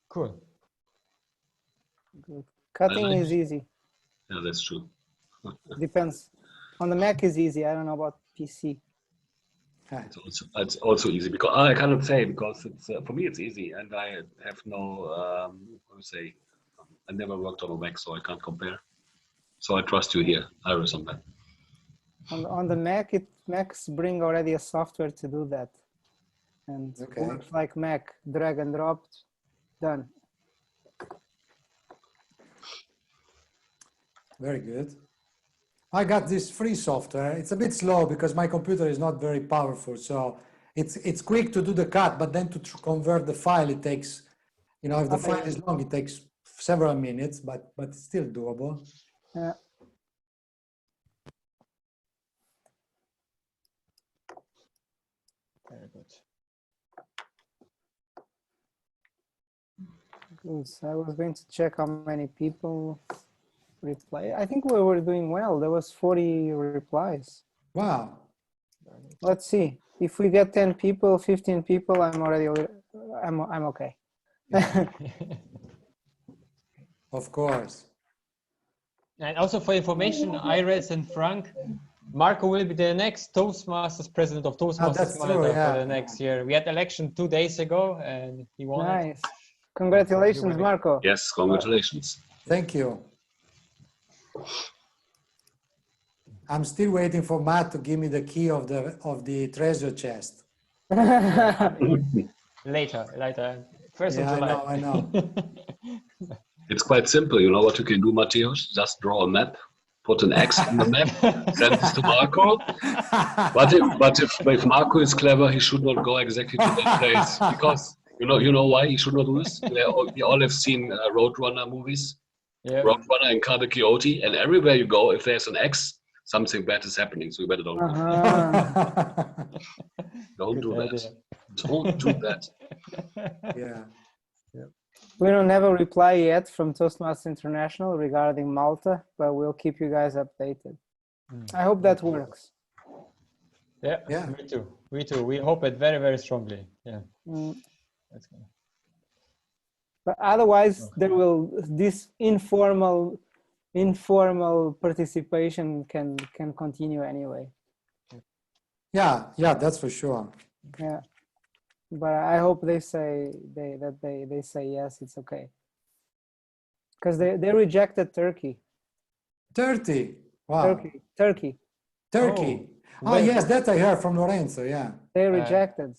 Cool. Good. Cutting is easy. Yeah, that's true. Depends. On the Mac is easy. I don't know about PC. It's also easy because I cannot say because it's for me it's easy and I have no how to say I never worked on a Mac so I can't compare. So I trust you here, Iris, on that. On the Mac, Macs bring already a software to do that, and works like Mac, drag and drop, done. Very good. I got this free software. It's a bit slow because my computer is not very powerful. So it's quick to do the cut, but then to convert the file, it takes, you know, if the file is long, it takes several minutes, but it's still doable. Yeah. Very good. Good. So I was going to check how many people reply. I think we were doing well. There was 40 replies. Wow. Let's see. If we get 10 people, 15 people, I'm okay. Of course. And also for information, Iris and Frank, Marco will be the next Toastmasters president of Toastmasters Malta for the next year. We had election 2 days ago and he won. Nice. Congratulations, Marco. Yes, congratulations. Thank you. I'm still waiting for Matt to give me the key of the treasure chest. Later. First of Yeah, July. I know. It's quite simple. You know what you can do, Matthias? Just draw a map, put an X on the map, send this to Marco. But if Marco is clever, he should not go exactly to that place because you know why he should not do this. We all have seen Roadrunner movies, Roadrunner and Karate Kyoto, and everywhere you go, if there's an X, something bad is happening. So you better don't go. Don't do that. Don't do that. Yeah. We don't have a reply yet from Toastmasters International regarding Malta, but we'll keep you guys updated. I hope that works. Yeah, me too. We hope it very, very strongly. Yeah. That's good. But otherwise, there will this informal participation can continue anyway. Yeah, that's for sure. Yeah. But I hope they say they say yes, it's okay. Because they rejected Turkey. 30. Wow. Turkey. Oh yes, that I heard from Lorenzo. Yeah. They rejected.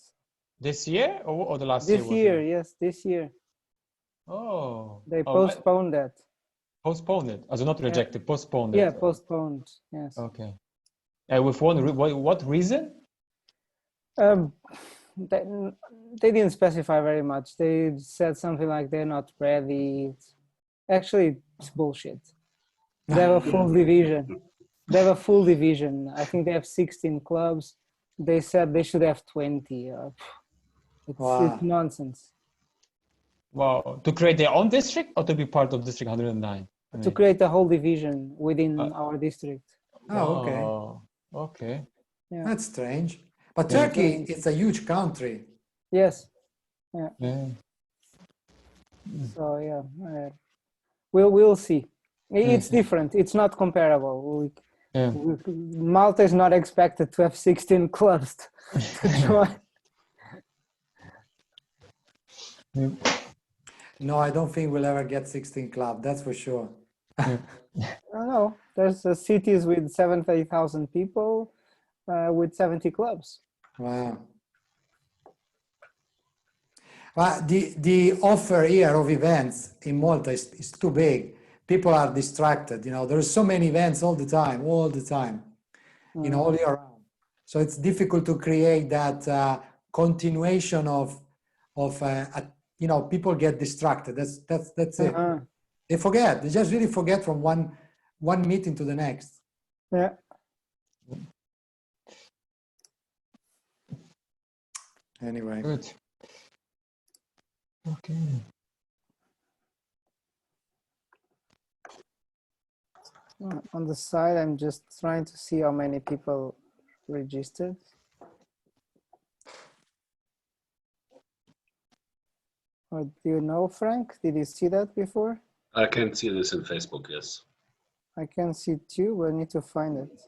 This year or the last year? This year, yes, this year. Oh. They postponed that. Postponed it. Also not rejected, postponed it. Yeah, postponed. Yes. Okay. With what reason? They didn't specify very much. They said something like they're not ready. Actually, it's bullshit. They have a full division. I think they have 16 clubs. They said they should have 20. It's nonsense. Wow. To create their own district or to be part of District 109? To create a whole division within our district. Oh, okay. Okay. Yeah. That's strange. But Turkey, it's a huge country. Yes. Yeah. So yeah, we'll see. It's different. It's not comparable. Malta is not expected to have 16 clubs to join. No, I don't think we'll ever get 16 clubs. That's for sure. I don't know. There's cities with 70,000 people with 70 clubs. Wow. Well, the offer here of events in Malta is too big. People are distracted. You know, there's so many events all the time, you know, all year round. So it's difficult to create that continuation of you know, people get distracted. That's it. They forget. They just really forget from one meeting to the next. Yeah. Anyway. Good. Okay. On the side, I'm just trying to see how many people registered. Or do you know, Frank? Did you see that before? I can see this in Facebook, yes. I can see it too, but I need to find it.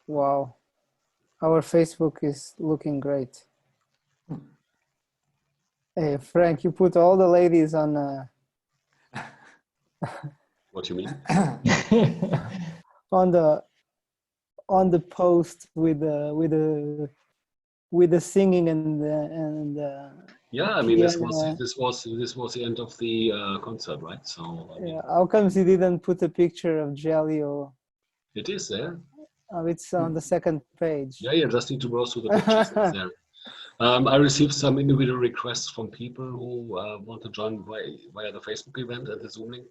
Wow. Our Facebook is looking great. Hey, Frank, you put all the ladies on What do you mean? on the post with the singing and Yeah, I mean this was piano. this was the end of the concert, right? So I mean, Yeah, how comes he didn't put a picture of Jelly or it is there. it's on the second page? Yeah, you just need to browse through the pictures. It's there. I received some individual requests from people who want to join via the Facebook event and the Zoom link.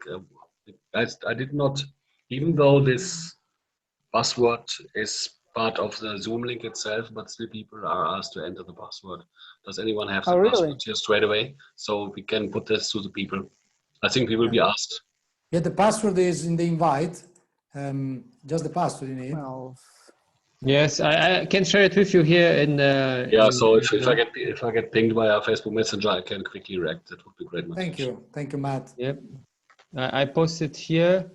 I did not, even though this password is part of the Zoom link itself, but still people are asked to enter the password. Does anyone have the Oh, really? password here straight away? So we can put this to the people. I think we will be asked. Yeah, the password is in the invite. Just the password you need. Well, Yes, I can share it with you here in the. Yeah, so if I get pinged via Facebook Messenger, I can quickly react. That would be great. Thank you, Matt. Yep, I posted here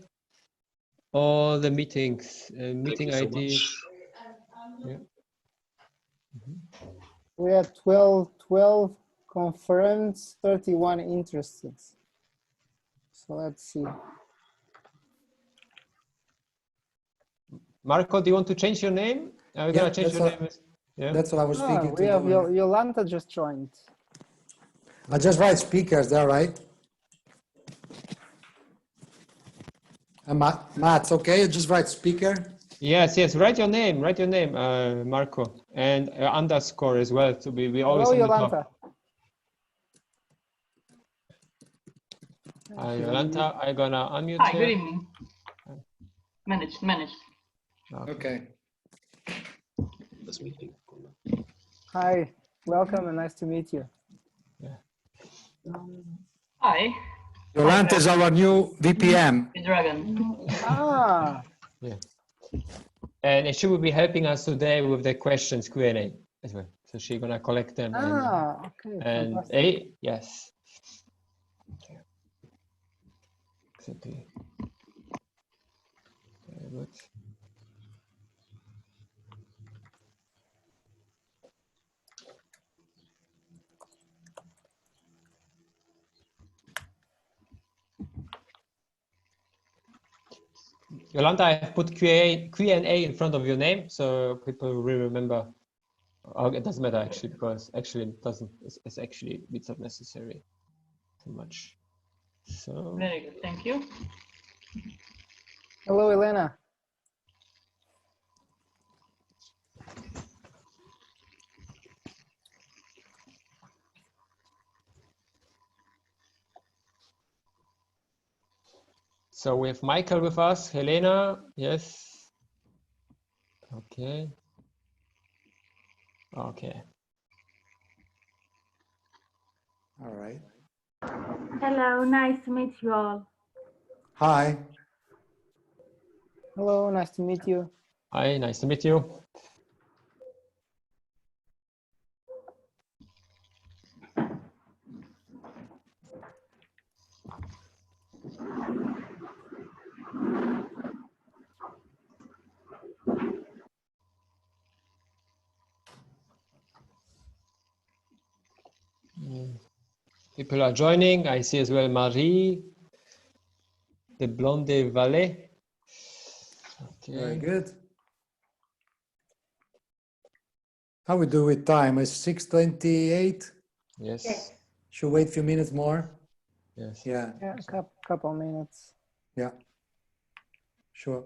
all the meetings, meeting Thank you so IDs. much. Yeah. we had 12 confirmed, 31 interested. So let's see. Marco, do you want to change your name? Are we gonna change your name? Yeah. That's what I was thinking. We have Yolanta just joined. I just write speakers there, right? Matt, okay? You just write speaker. Yes, write your name, Marco, and underscore as well to be always Hello, on the Yolanta. top. Yolanta, I'm gonna unmute. Hi, good evening. Managed. Okay. This meeting. Hi, welcome and nice to meet you. Yeah. Hi. Yolanta is our new VPM. Dragon. Ah. Yeah. And she will be helping us today with the questions Q&A as well. So she's gonna collect them. Okay. And yes. Exactly. Very good. Yolanta, I have put Q&A in front of your name, so people will remember. Oh, it doesn't matter actually, because actually it doesn't. It's actually it's not necessary too much. So. Very good, thank you. Hello, Elena. So we have Michael with us, Helena, yes. Okay. Okay. All right. Hello, nice to meet you all. Hi. Hello, nice to meet you. Hi, nice to meet you. People are joining. I see as well Marie, the Blonde Valley. Okay. Very good. How we do with time? It's 6:28. Yes. Should wait a few minutes more. Yes. Yeah, a couple minutes. Yeah. Sure.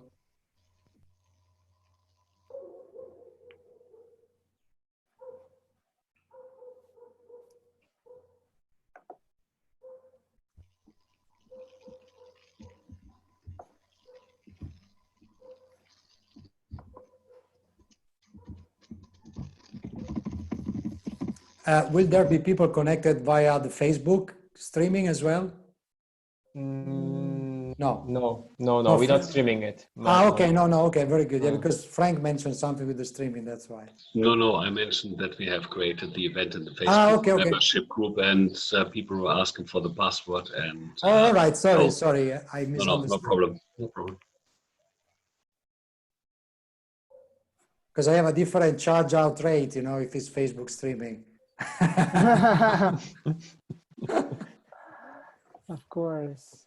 Will there be people connected via the Facebook streaming as well? No. No, we're not streaming it. Okay, okay, very good. Yeah, because Frank mentioned something with the streaming, that's why. No, I mentioned that we have created the event in the Facebook membership group, and people were asking for the password. And all right, sorry, I misunderstood. No problem. Because I have a different charge out rate, you know, if it's Facebook streaming. Of course.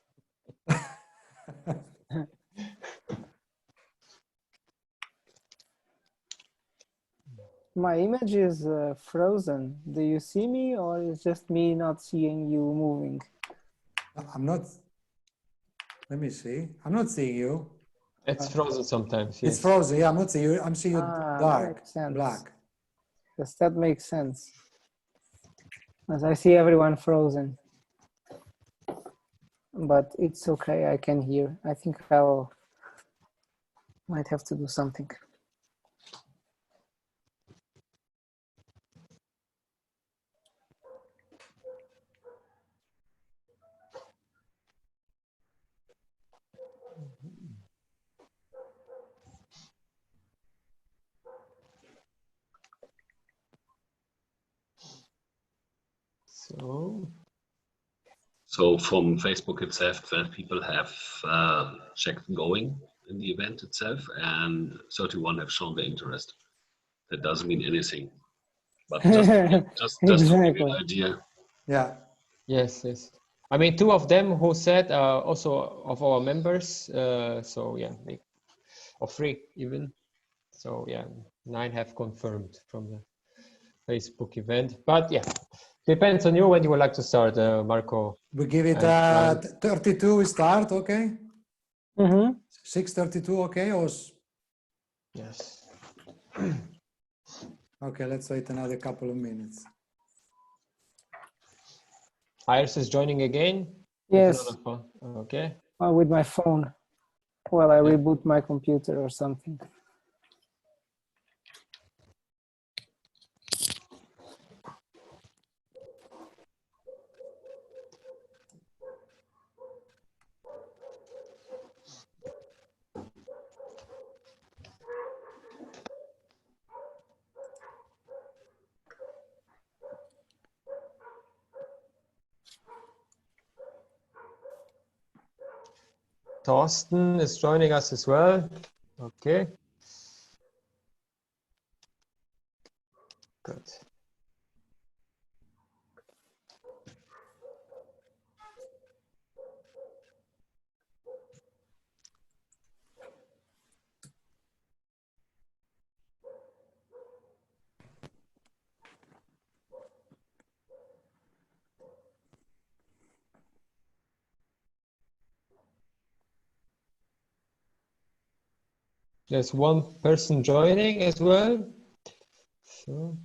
My image is frozen. Do you see me, or is just me not seeing you moving? I'm not. Let me see. I'm not seeing you. It's frozen sometimes. Yes. It's frozen. Yeah, I'm not seeing you. I'm seeing you dark, black. Yes, that makes sense. As I see everyone frozen. But it's okay. I can hear. I think might have to do something. So from Facebook itself, 12 people have checked going in the event itself, and 31 have shown their interest. That doesn't mean anything, but just to give you an idea. Yeah. Yes. I mean, 2 of them who said also of our members. So yeah, or 3 even. So yeah, 9 have confirmed from the Facebook event. But yeah, depends on you when you would like to start, Marco. We give it 32. We start, okay? 6:32, okay? Or yes. Okay, let's wait another couple of minutes. Iris is joining again. Yes. Okay. With my phone, while I reboot my computer or something. Thorsten is joining us as well. Okay. Good. There's 1 person joining as well. So.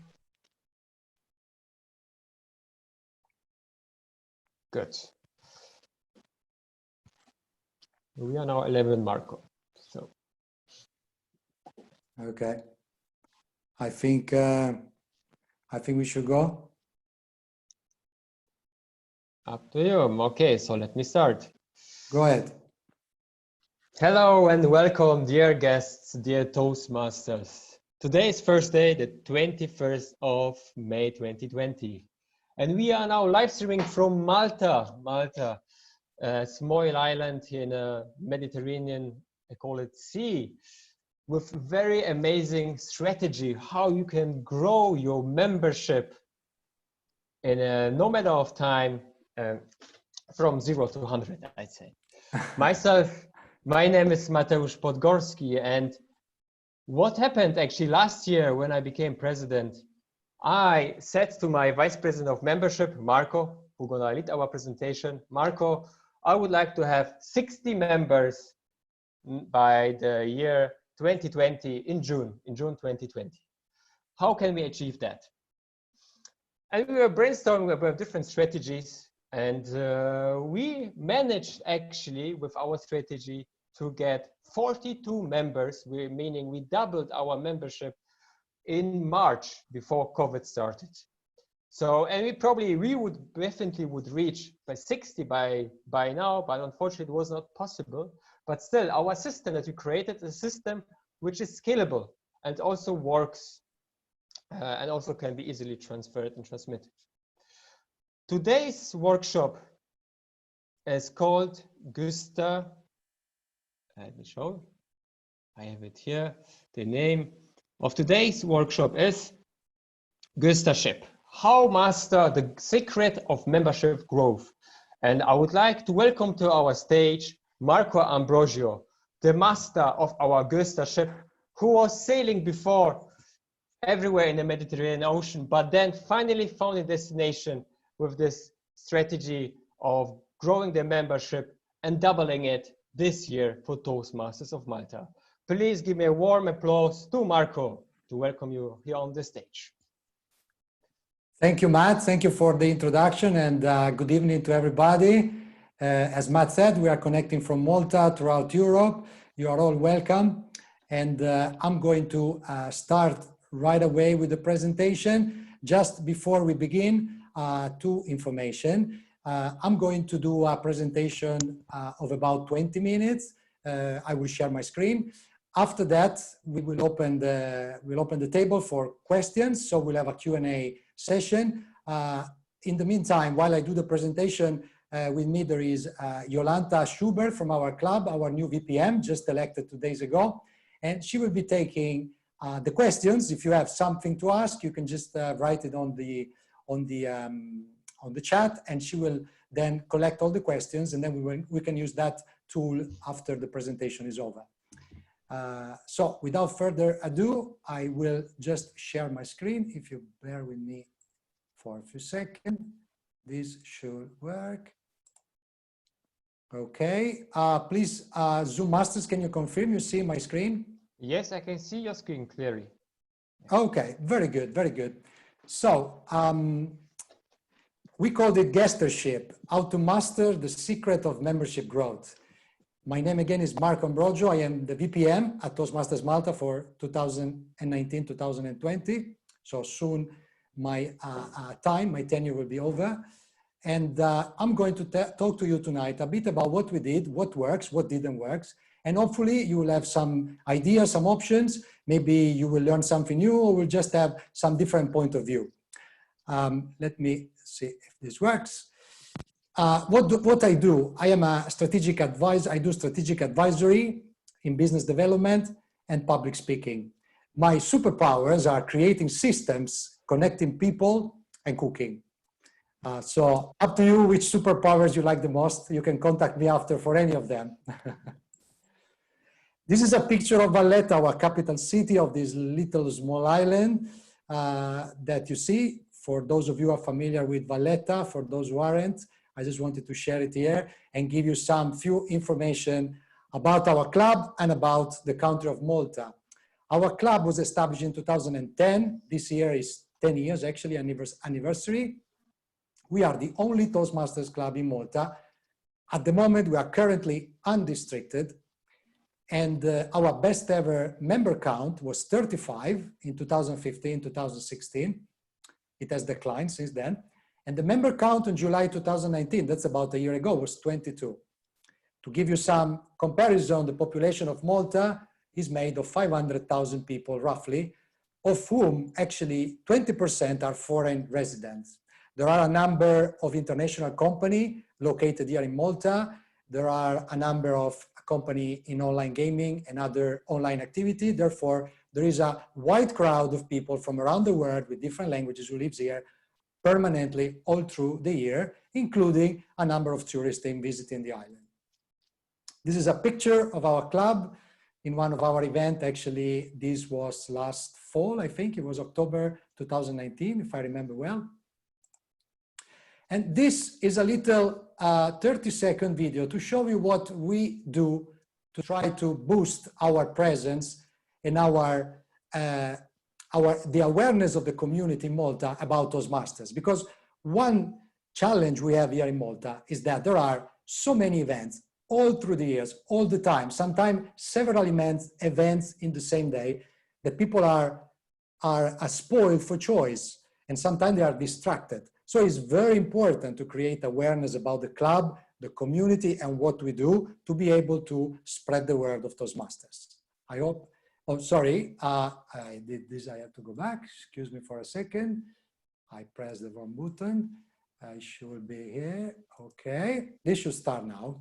Good. We are now 11, Marco. So. Okay. I think we should go. Up to you. Okay, so let me start. Go ahead. Hello and welcome, dear guests, dear Toastmasters. Today is Thursday, the 21st of May 2020. And we are now live streaming from Malta. Malta, a small island in a Mediterranean, I call it sea, with very amazing strategy, how you can grow your membership in no matter of time, from 0 to 100, I'd say. My name is Mateusz Podgorski, and what happened actually last year when I became president, I said to my vice president of membership, Marco, who's gonna lead our presentation, Marco, I would like to have 60 members by the year 2020 in June 2020. How can we achieve that? And we were brainstorming about different strategies, and we managed actually with our strategy to get 42 members, meaning we doubled our membership in March before COVID started. So, and we would definitely would reach by 60 by now, but unfortunately it was not possible. But still, our system that we created is a system which is scalable and also works and also can be easily transferred and transmitted. Today's workshop is called Guestership. Let me show. I have it here. The name of today's workshop is Guestership. How master the secret of membership growth. And I would like to welcome to our stage Marco Ambrogio, the master of our Guestership, who was sailing before everywhere in the Mediterranean Ocean, but then finally found a destination with this strategy of growing the membership and doubling it this year for Toastmasters of Malta. Please give me a warm applause to Marco to welcome you here on the stage. Thank you, Matt. Thank you for the introduction, and good evening to everybody. As Matt said, we are connecting from Malta throughout Europe. You are all welcome. And I'm going to start right away with the presentation. Just before we begin, two information. I'm going to do a presentation of about 20 minutes. I will share my screen. After that, we will open the table for questions. So we'll have a Q&A session. In the meantime, while I do the presentation, with me there is Jolanta Schubert from our club, our new VPM, just elected 2 days ago. And she will be taking the questions. If you have something to ask, you can just write it on the chat, and she will then collect all the questions, and then we can use that tool after the presentation is over. So without further ado, I will just share my screen. If you bear with me for a few seconds, this should work. Okay, please, Zoom Masters, can you confirm you see my screen? Yes, I can see your screen clearly. Okay, very good, very good. So we called it Guestership, how to master the secret of membership growth. My name again is Marco Ambrogio. I am the VPM at Toastmasters Malta for 2019-2020. So soon my my tenure will be over. And I'm going to talk to you tonight a bit about what we did, what works, what didn't work. And hopefully you will have some ideas, some options. Maybe you will learn something new, or we'll just have some different point of view. Let me see if this works. What I do, I am a strategic advisor. I do strategic advisory in business development and public speaking. My superpowers are creating systems, connecting people, and cooking. So up to you which superpowers you like the most. You can contact me after for any of them. This is a picture of Valletta, our capital city, of this little small island that you see. For those of you who are familiar with Valletta, for those who aren't, I just wanted to share it here and give you some few information about our club and about the country of Malta. Our club was established in 2010. This year is 10 years, actually, anniversary. We are the only Toastmasters club in Malta. At the moment, we are currently undistricted, and our best ever member count was 35 in 2015, 2016. It has declined since then. And the member count in July 2019, that's about a year ago, was 22. To give you some comparison, the population of Malta is made of 500,000 people roughly, of whom actually 20% are foreign residents. There are a number of international companies located here in Malta. There are a number of companies in online gaming and other online activity. Therefore, there is a wide crowd of people from around the world with different languages who lives here permanently all through the year, including a number of tourists in visiting the island. This is a picture of our club in one of our events. Actually, this was last fall, I think it was October 2019, if I remember well. And this is a little 30-second video to show you what we do to try to boost our presence and the awareness of the community in Malta about Toastmasters. Because one challenge we have here in Malta is that there are so many events all through the years, all the time, sometimes several events in the same day, that people are spoiled for choice. and sometimes they are distracted. So it's very important to create awareness about the club, the community, and what we do to be able to spread the word of Toastmasters. I hope, oh, sorry, I did this, I have to go back. Excuse me for a second. I pressed the wrong button. I should be here. Okay, this should start now.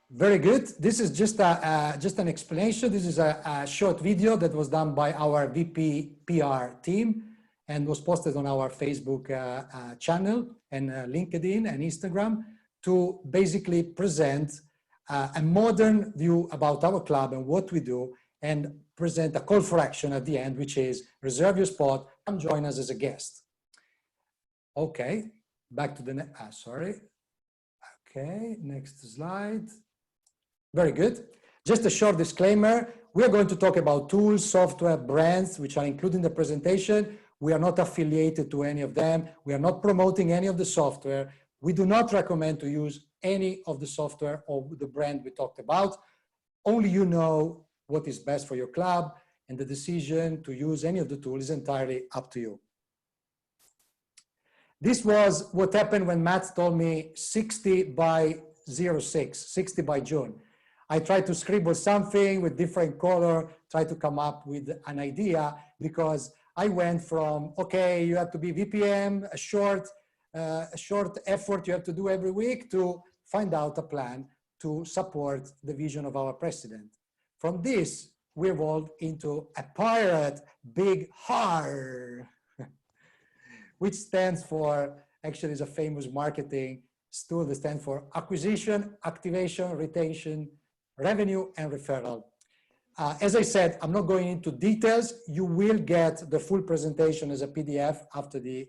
Very good. This is just an explanation. This is a short video that was done by our VP PR team and was posted on our Facebook channel and LinkedIn and Instagram to basically present a modern view about our club and what we do, and present a call for action at the end, which is reserve your spot, come join us as a guest. Okay, back to the sorry. Okay, next slide. Very good. Just a short disclaimer. We are going to talk about tools, software, brands, which are included in the presentation. We are not affiliated to any of them. We are not promoting any of the software. We do not recommend to use any of the software or the brand we talked about. Only you know what is best for your club, and the decision to use any of the tools is entirely up to you. This was what happened when Matt told me 60 by 06, 60 by June. I tried to scribble something with different color, try to come up with an idea, because I went from, okay, you have to be VPM, a short effort you have to do every week, to find out a plan to support the vision of our president. From this, we evolved into a pirate big HAR, which stands for, actually is a famous marketing tool that stands for acquisition, activation, retention, revenue, and referral. As I said, I'm not going into details. You will get the full presentation as a PDF after this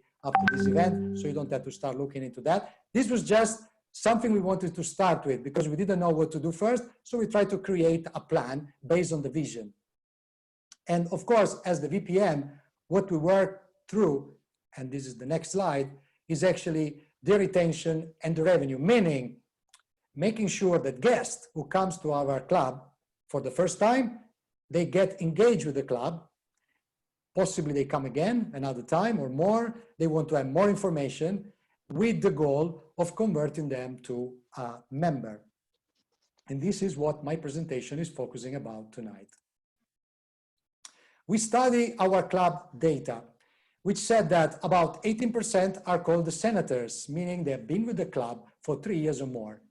event, so you don't have to start looking into that. This was just something we wanted to start with because we didn't know what to do first, so we tried to create a plan based on the vision. And of course, as the VPM, what we work through, and this is the next slide, is actually the retention and the revenue, meaning making sure that guests who comes to our club for the first time, they get engaged with the club. Possibly they come again another time or more. They want to have more information with the goal of converting them to a member. And this is what my presentation is focusing about tonight. We study our club data, which said that about 18% are called the senators, meaning they have been with the club for 3 years or more.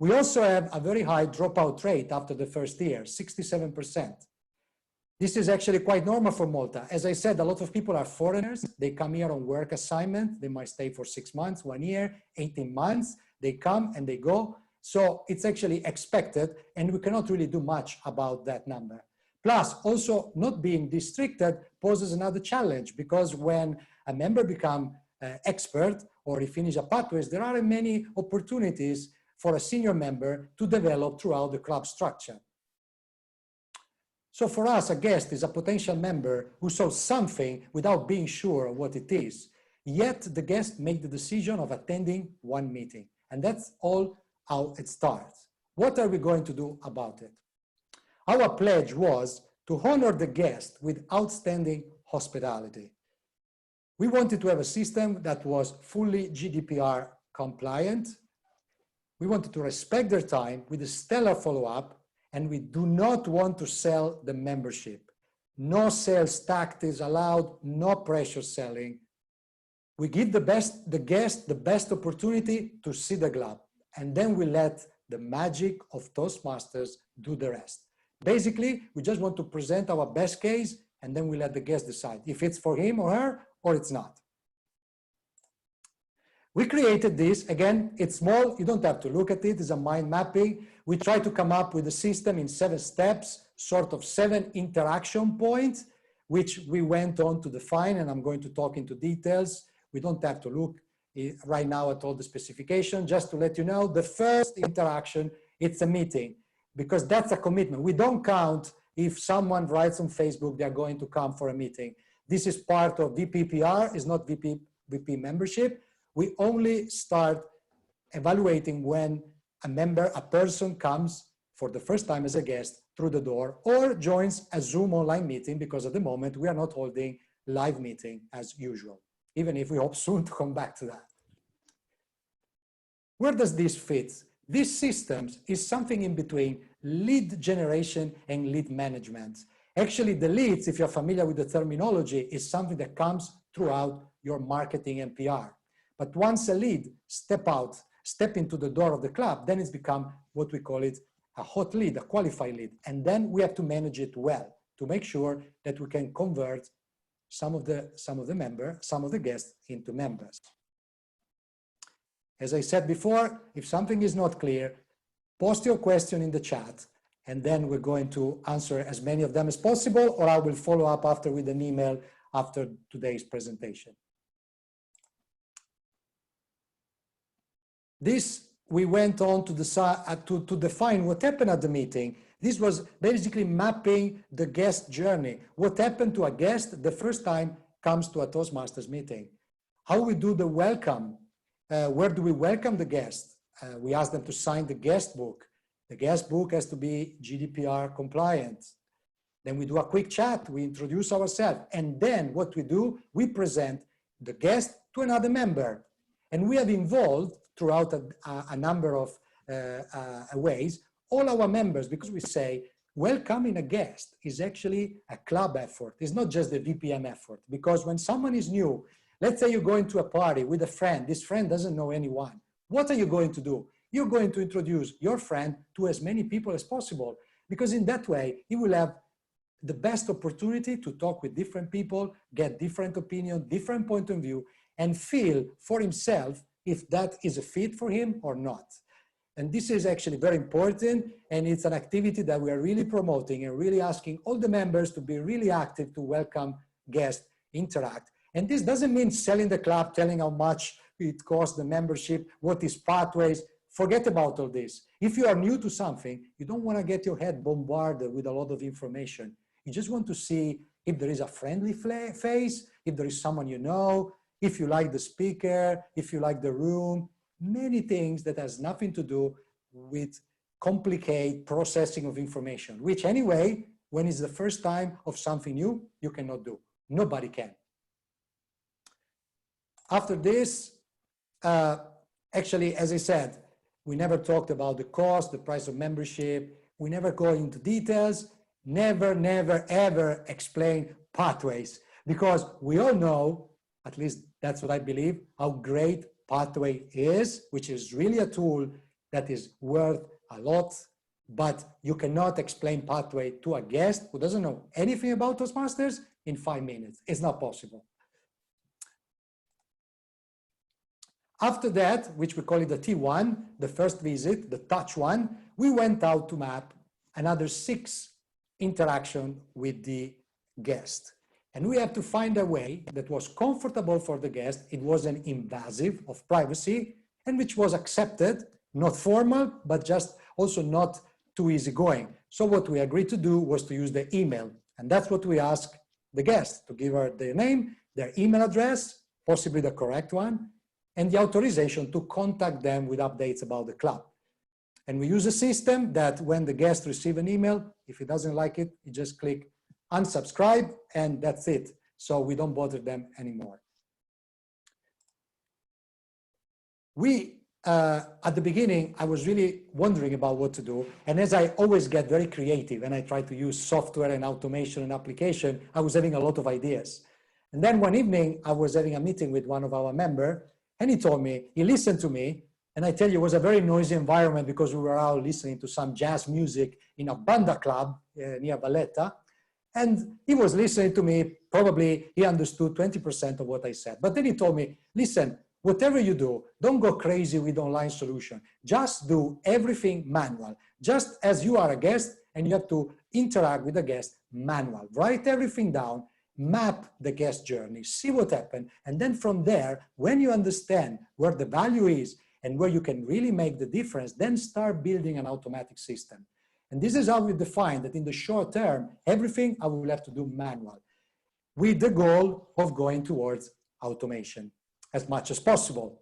We also have a very high dropout rate after the first year, 67%. This is actually quite normal for Malta. As I said, a lot of people are foreigners. They come here on work assignment. They might stay for 6 months, 1 year, 18 months. They come and they go. So it's actually expected, and we cannot really do much about that number. Plus, also not being districted poses another challenge, because when a member becomes expert or he finishes a pathways, there are many opportunities for a senior member to develop throughout the club structure. So for us, a guest is a potential member who saw something without being sure of what it is. Yet the guest made the decision of attending one meeting. And that's all how it starts. What are we going to do about it? Our pledge was to honor the guest with outstanding hospitality. We wanted to have a system that was fully GDPR compliant. We wanted to respect their time with a stellar follow-up, and we do not want to sell the membership. No sales tactics allowed, no pressure selling. We give the guest the best opportunity to see the club, and then we let the magic of Toastmasters do the rest. Basically, we just want to present our best case, and then we let the guest decide if it's for him or her or it's not. We created this. Again, it's small. You don't have to look at it. It's a mind mapping. We try to come up with a system in 7 steps, sort of 7 interaction points, which we went on to define, and I'm going to talk into details. We don't have to look right now at all the specification. Just to let you know, the first interaction, it's a meeting, because that's a commitment. We don't count if someone writes on Facebook they're going to come for a meeting. This is part of VPPR, is not VP membership. We only start evaluating when a person comes for the first time as a guest through the door or joins a Zoom online meeting, because at the moment we are not holding live meeting as usual, even if we hope soon to come back to that. Where does this fit? These systems is something in between lead generation and lead management. Actually, the leads, if you're familiar with the terminology, is something that comes throughout your marketing and PR. But once a lead step into the door of the club, then it's become what we call it a hot lead, a qualified lead. And then we have to manage it well to make sure that we can convert some of the guests into members. As I said before, if something is not clear, post your question in the chat, and then we're going to answer as many of them as possible, or I will follow up after with an email after today's presentation. This, we went on to decide, to define what happened at the meeting. This was basically mapping the guest journey. What happened to a guest the first time comes to a Toastmasters meeting? How we do the welcome? Where do we welcome the guest? We ask them to sign the guest book. The guest book has to be GDPR compliant. Then we do a quick chat, we introduce ourselves, and then what we do, we present the guest to another member. And we have involved throughout a number of ways, all our members, because we say welcoming a guest is actually a club effort. It's not just the VPM effort, because when someone is new, let's say you're going to a party with a friend, this friend doesn't know anyone. What are you going to do? You're going to introduce your friend to as many people as possible, because in that way, he will have the best opportunity to talk with different people, get different opinions, different point of view, and feel for himself if that is a fit for him or not. And this is actually very important, and it's an activity that we are really promoting and really asking all the members to be really active to welcome guests, interact. And this doesn't mean selling the club, telling how much it costs the membership, what is pathways. Forget about all this. If you are new to something, you don't want to get your head bombarded with a lot of information. You just want to see if there is a friendly face, if there is someone you know, if you like the speaker, if you like the room, many things that has nothing to do with complicated processing of information, which anyway, when it's the first time of something new, you cannot do. Nobody can. After this, actually, as I said, we never talked about the cost, the price of membership. We never go into details, never, ever explain pathways, because we all know, at least that's what I believe, how great Pathway is, which is really a tool that is worth a lot, but you cannot explain Pathway to a guest who doesn't know anything about Toastmasters in 5 minutes. It's not possible. After that, which we call it the T1, the first visit, the touch one, we went out to map another 6 interactions with the guest. And we had to find a way that was comfortable for the guest. It wasn't invasive of privacy, and which was accepted, not formal, but just also not too easygoing. So what we agreed to do was to use the email. And that's what we asked the guest, to give her their name, their email address, possibly the correct one, and the authorization to contact them with updates about the club. And we use a system that when the guest receives an email, if he doesn't like it, he just click unsubscribe, and that's it. So we don't bother them anymore. At the beginning, I was really wondering about what to do. And as I always get very creative and I try to use software and automation and application, I was having a lot of ideas. And then one evening, I was having a meeting with one of our members, and he told me, he listened to me, and I tell you, it was a very noisy environment because we were out listening to some jazz music in a banda club near Valletta. And he was listening to me, probably he understood 20% of what I said. But then he told me, listen, whatever you do, don't go crazy with online solution. Just do everything manual. Just as you are a guest and you have to interact with the guest, manual. Write everything down map the guest journey, see what happened, and then from there, when you understand where the value is and where you can really make the difference, then start building an automatic system. And this is how we define that in the short term, everything I will have to do manual, with the goal of going towards automation as much as possible.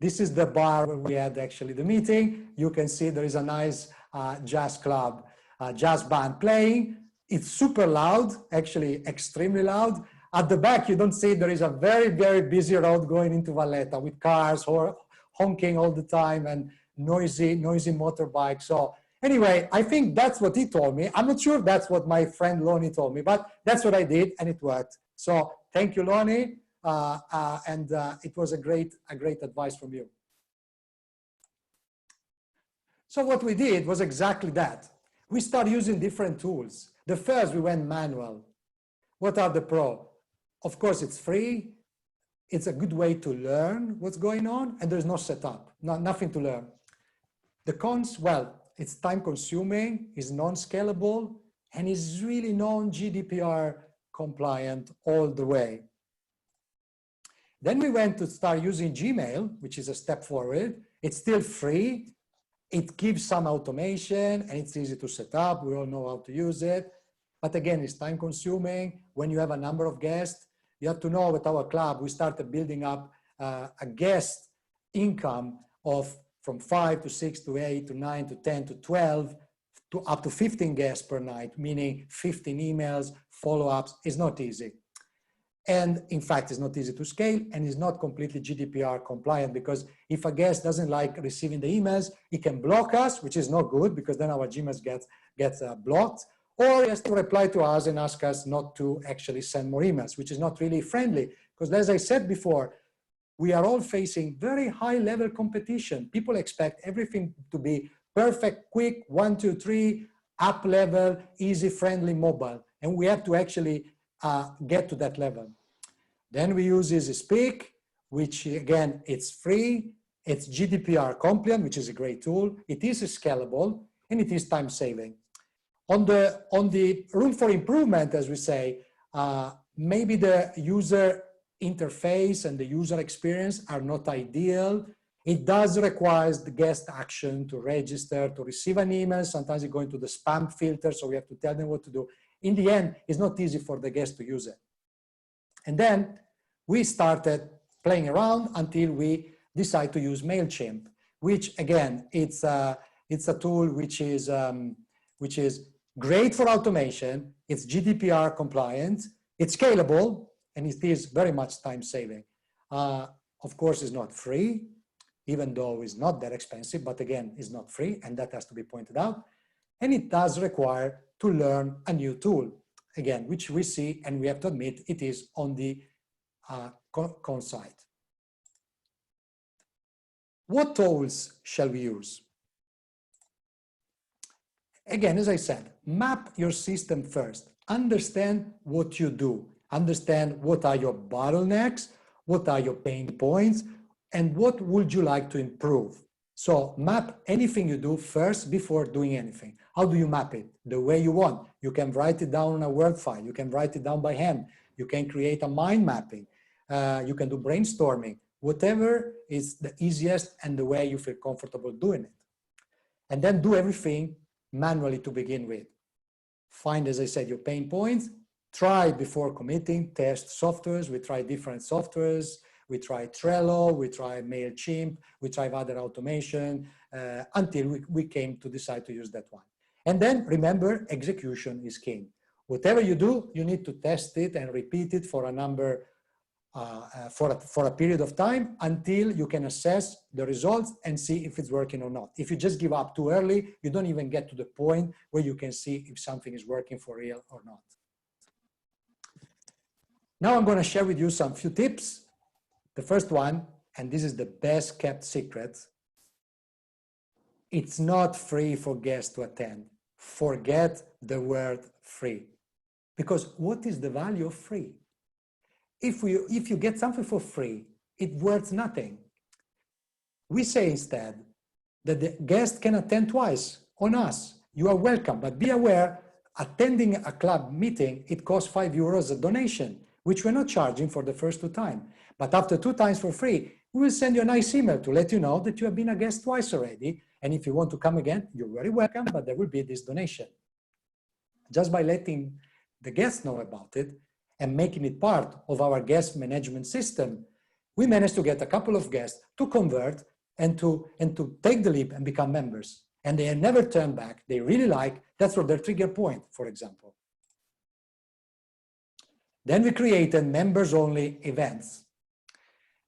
This is the bar where we had actually the meeting. You can see there is a nice jazz club, jazz band playing. It's super loud, actually extremely loud. At the back, you don't see there is a very, very busy road going into Valletta with cars honking all the time and noisy motorbikes. So anyway, I think that's what he told me. I'm not sure that's what my friend Lonnie told me, but that's what I did and it worked. So thank you, Lonnie. It was a great advice from you. So what we did was exactly that. We started using different tools. The first, we went manual. What are the pros? Of course, it's free. It's a good way to learn what's going on, and there's no setup, nothing to learn. The cons, well, it's time consuming, it's non-scalable, and is really non-GDPR compliant all the way. Then we went to start using Gmail, which is a step forward. It's still free. It gives some automation and it's easy to set up. We all know how to use it. But again, it's time consuming. When you have a number of guests, you have to know with our club, we started building up a guest income of from 5 to 6 to 8 to 9 to 10 to 12 to up to 15 guests per night, meaning 15 emails, follow-ups. Is not easy. And in fact, it's not easy to scale and is not completely GDPR compliant, because if a guest doesn't like receiving the emails, he can block us, which is not good because then our Gmails gets blocked, or he has to reply to us and ask us not to actually send more emails, which is not really friendly. Because as I said before, we are all facing very high level competition. People expect everything to be perfect, quick, 1, 2, 3, up level, easy, friendly, mobile. And we have to actually get to that level. Then we use Easy Speak, which again, it's free, it's GDPR compliant, which is a great tool. It is scalable and it is time saving. On the room for improvement, as we say, maybe the user interface and the user experience are not ideal. It does require the guest action to register, to receive an email. Sometimes you go into the spam filter, so we have to tell them what to do. In the end, it's not easy for the guest to use it. And then we started playing around until we decide to use MailChimp, which again, it's a tool which is great for automation. It's GDPR compliant, it's scalable, and it is very much time saving. Of course, it's not free, even though it's not that expensive, but again, it's not free, and that has to be pointed out. And it does require to learn a new tool, again, which we see, and we have to admit, it is on the con side. What tools shall we use? Again, as I said, map your system first. Understand what you do. Understand what are your bottlenecks, what are your pain points, and what would you like to improve. So map anything you do first before doing anything. How do you map it? The way you want. You can write it down on a Word file. You can write it down by hand. You can create a mind mapping. You can do brainstorming. Whatever is the easiest and the way you feel comfortable doing it. And then do everything manually to begin with. Find, as I said, your pain points. Try before committing, test softwares. We try different softwares. We try Trello, we try MailChimp, we try other automation until we came to decide to use that one. And then remember, execution is king. Whatever you do, you need to test it and repeat it for a number, for a period of time until you can assess the results and see if it's working or not. If you just give up too early, you don't even get to the point where you can see if something is working for real or not. Now I'm going to share with you some few tips. The first one, and this is the best kept secret, it's not free for guests to attend. Forget the word free. Because what is the value of free? If you get something for free, it worth nothing. We say instead that the guest can attend twice on us. You are welcome, but be aware attending a club meeting, it costs €5 a donation, which we're not charging for the first 2 times. But after 2 times for free, we will send you a nice email to let you know that you have been a guest twice already. And if you want to come again, you're very welcome, but there will be this donation. Just by letting the guests know about it and making it part of our guest management system, we managed to get a couple of guests to convert and to take the leap and become members. And they have never turned back. They really like, that's for their trigger point, for example. Then we created members-only events.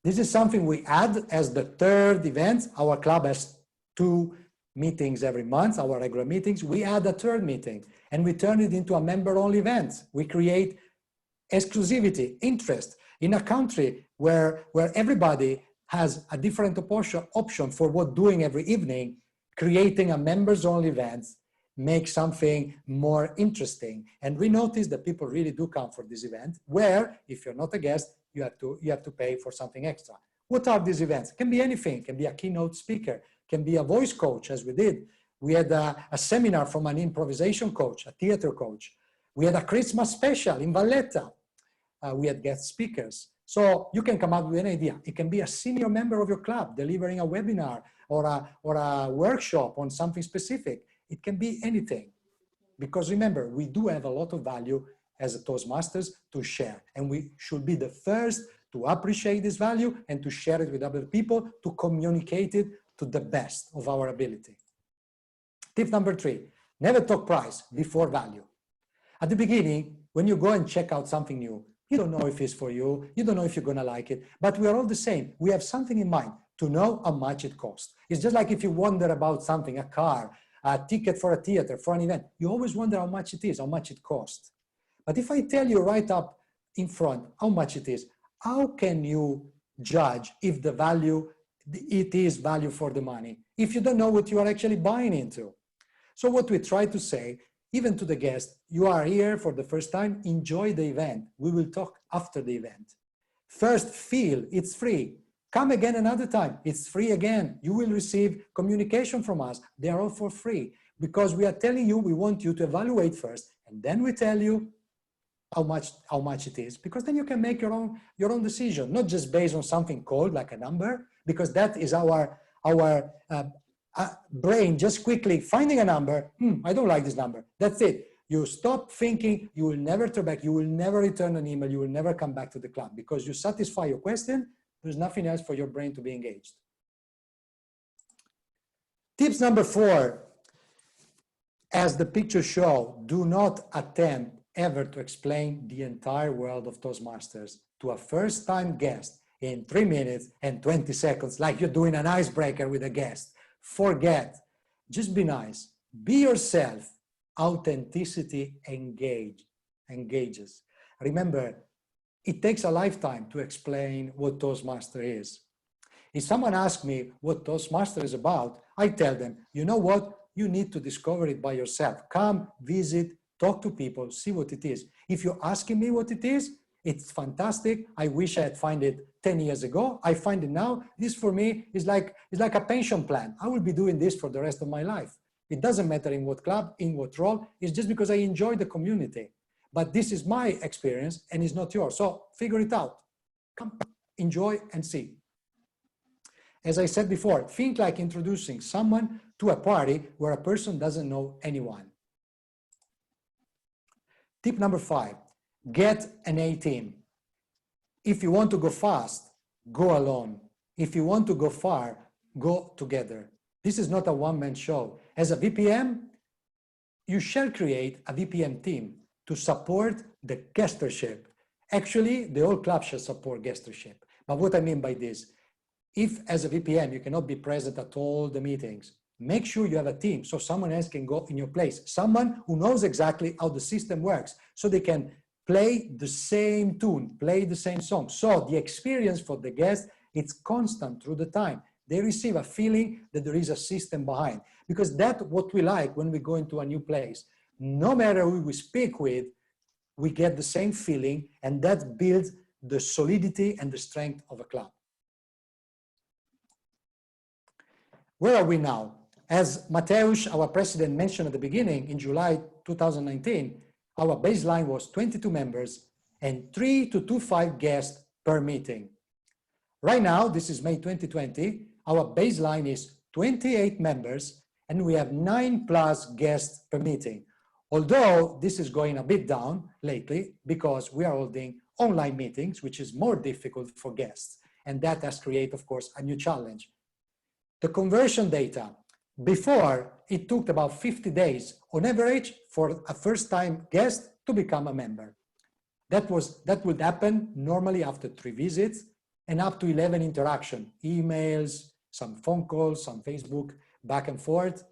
This is something we add as the 3rd event. Our club has 2 meetings every month, our regular meetings. We add a 3rd meeting and we turn it into a member-only event. We create exclusivity, interest in a country where everybody has a different option for what doing every evening. Creating a members-only event makes something more interesting. And we notice that people really do come for this event, where if you're not a guest, you have to pay for something extra. What are these events? It can be anything. It can be a keynote speaker, can be a voice coach, as we did. We had a seminar from an improvisation coach, a theater coach. We had a Christmas special in Valletta. We had guest speakers. So you can come up with an idea. It can be a senior member of your club delivering a webinar or a workshop on something specific. It can be anything. Because remember, we do have a lot of value as a Toastmasters to share. And we should be the first to appreciate this value and to share it with other people, to communicate it to the best of our ability. Tip number 3, never talk price before value. At the beginning, when you go and check out something new, you don't know if it's for you, you don't know if you're gonna like it, but we are all the same. We have something in mind to know how much it costs. It's just like if you wonder about something, a car, a ticket for a theater, for an event, you always wonder how much it is, how much it costs. But if I tell you right up in front how much it is, how can you judge if the value, it is value for the money, if you don't know what you are actually buying into? So what we try to say, even to the guest, you are here for the first time, enjoy the event. We will talk after the event. First, feel it's free. Come again another time, it's free again. You will receive communication from us. They are all for free because we are telling you, we want you to evaluate first, and then we tell you how much it is, because then you can make your own decision, not just based on something cold like a number, because that is our brain just quickly finding a number. I don't like this number. That's it. You stop thinking, you will never turn back, you will never return an email, you will never come back to the club because you satisfy your question. There's nothing else for your brain to be engaged. Tips number 4, as the pictures show, do not attempt ever to explain the entire world of Toastmasters to a first-time guest in 3 minutes and 20 seconds, like you're doing an icebreaker with a guest. Forget. Just be nice. Be yourself. Authenticity engages. Remember, it takes a lifetime to explain what Toastmaster is. If someone asks me what Toastmaster is about, I tell them, you know what? You need to discover it by yourself. Come, visit, talk to people, see what it is. If you're asking me what it is, it's fantastic. I wish I had found it 10 years ago. I find it now. This for me is like a pension plan. I will be doing this for the rest of my life. It doesn't matter in what club, in what role. It's just because I enjoy the community. But this is my experience and it's not yours. So figure it out. Come, enjoy and see. As I said before, think like introducing someone to a party where a person doesn't know anyone. Tip number 5, get an A team. If you want to go fast, go alone. If you want to go far, go together. This is not a one-man show. As a VPM, you shall create a VPM team to support the guestership. Actually, the whole club shall support guestership. But what I mean by this, if as a VPM you cannot be present at all the meetings, make sure you have a team so someone else can go in your place. Someone who knows exactly how the system works so they can play the same tune, play the same song. So the experience for the guest, it's constant through the time. They receive a feeling that there is a system behind, because that's what we like when we go into a new place. No matter who we speak with, we get the same feeling, and that builds the solidity and the strength of a club. Where are we now? as Mateusz, our president, mentioned at the beginning, in July 2019, our baseline was 22 members and 3 to 5 guests per meeting. Right now, this is May 2020, our baseline is 28 members and we have 9+ guests per meeting. Although this is going a bit down lately because we are holding online meetings, which is more difficult for guests. And that has created, of course, a new challenge. The conversion data, before it took about 50 days on average for a first-time guest to become a member. That would happen normally after 3 visits and up to 11 interaction, emails, some phone calls, some Facebook, back and forth.